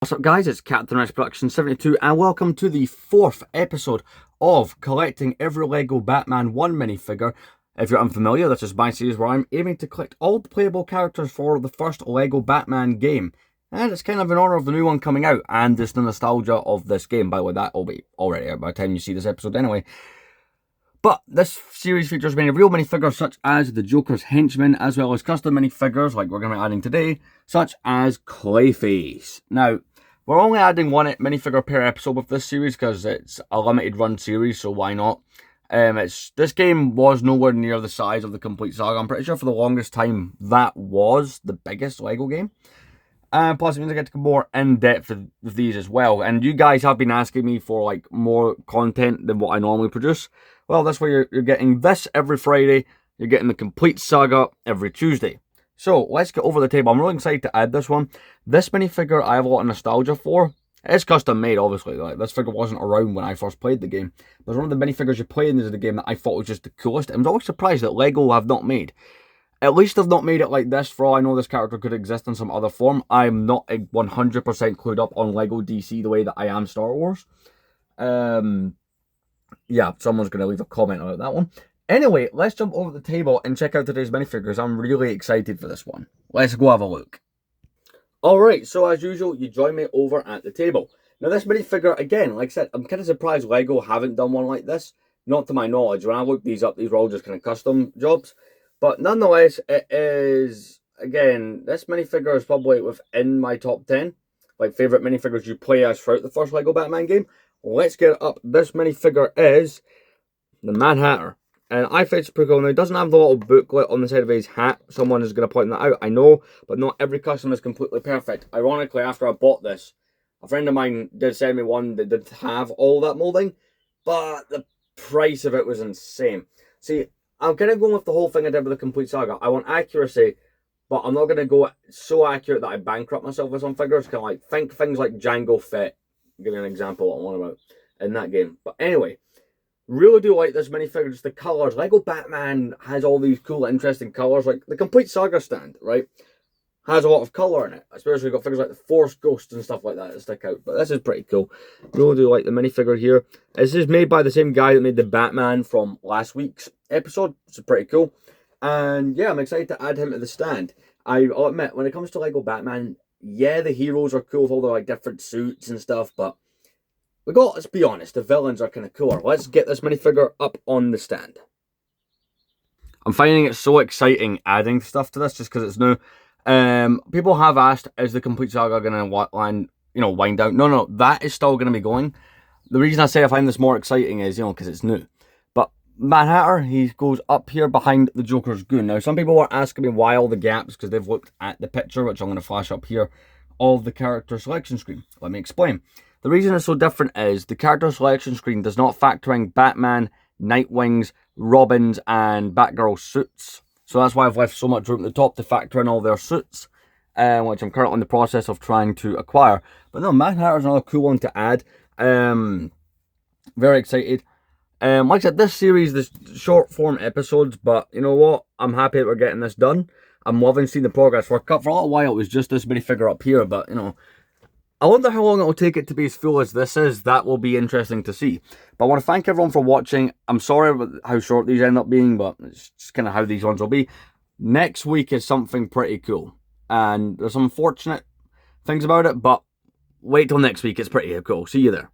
What's up guys, it's Captain Rice Production 72 and welcome to the 4th episode of collecting every LEGO Batman 1 minifigure. If you're unfamiliar, this is my series where I'm aiming to collect all the playable characters for the first LEGO Batman game. And it's kind of in honour of the new one coming out and just the nostalgia of this game. By the way, that will be already out by the time you see this episode anyway. But this series features many real minifigures such as the Joker's henchmen, as well as custom minifigures like we're going to be adding today, such as Clayface. Now, we're only adding one minifigure per episode with this series because it's a limited run series, so why not? This game was nowhere near the size of the complete saga. I'm pretty sure for the longest time that was the biggest LEGO game. Plus, it means I get to go more in-depth with these as well. And you guys have been asking me for like more content than what I normally produce. Well, that's why you're getting this every Friday. You're getting the complete saga every Tuesday. So, let's get over the table. I'm really excited to add this one. This minifigure I have a lot of nostalgia for. It's custom made, obviously. Like, this figure wasn't around when I first played the game. But it's one of the minifigures you play in the game that I thought was just the coolest. I was always surprised that LEGO have not made. At least they've not made it like this. For all I know, this character could exist in some other form. I'm not 100% clued up on LEGO DC the way that I am Star Wars. Yeah, someone's going to leave a comment about that one. Anyway, let's jump over the table and check out today's minifigures. I'm really excited for this one. Let's go have a look. Alright, so as usual, you join me over at the table. Now this minifigure, again, like I said, I'm kind of surprised LEGO haven't done one like this. Not to my knowledge. When I looked these up, these were all just kind of custom jobs. But nonetheless, it is, again, this minifigure is probably within my top 10. Like, favourite minifigures you play as throughout the first LEGO Batman game. Let's get it up. This minifigure is the Mad Hatter. And I think it's pretty cool. Now, he doesn't have the little booklet on the side of his hat. Someone is going to point that out, I know. But not every customer is completely perfect. Ironically, after I bought this, a friend of mine did send me one that did have all that moulding. But the price of it was insane. See, I'm kind of going with the whole thing I did with the complete saga. I want accuracy, but I'm not going to go so accurate that I bankrupt myself with some figures. Kind of like, think things like Django Fett. I'll give you an example of what I'm on about in that game. But anyway, really do like this minifigure, just the colours. LEGO Batman has all these cool, interesting colours. Like the complete saga stand, right? Has a lot of colour in it. Especially you've got figures like the Force Ghost and stuff like that that stick out. But this is pretty cool. Really do like the minifigure here. This is made by the same guy that made the Batman from last week's episode. It's pretty cool. And yeah, I'm excited to add him to the stand. I'll admit, when it comes to LEGO Batman, yeah, the heroes are cool with all their like different suits and stuff, but let's be honest, the villains are kind of cooler. Let's get this minifigure up on the stand. I'm finding it so exciting adding stuff to this just because it's new. People have asked, is the complete saga going to wind down? No, that is still going to be going. The reason I say I find this more exciting is, because it's new. But Mad Hatter, he goes up here behind the Joker's goon. Now, some people were asking me why all the gaps, because they've looked at the picture, which I'm going to flash up here, of the character selection screen. Let me explain. The reason it's so different is the character selection screen does not factor in Batman, Nightwing's, Robin's, and Batgirl's suits. So that's why I've left so much room at the top to factor in all their suits, which I'm currently in the process of trying to acquire. But no, Mad Hatter's another cool one to add. Very excited. Like I said, this series, this short form episodes, but you know what? I'm happy that we're getting this done. I'm loving seeing the progress. For a little while, it was just this minifigure up here, but I wonder how long it will take it to be as full as this is. That will be interesting to see. But I want to thank everyone for watching. I'm sorry about how short these end up being, but it's just kind of how these ones will be. Next week is something pretty cool. And there's some unfortunate things about it, but wait till next week. It's pretty cool. See you there.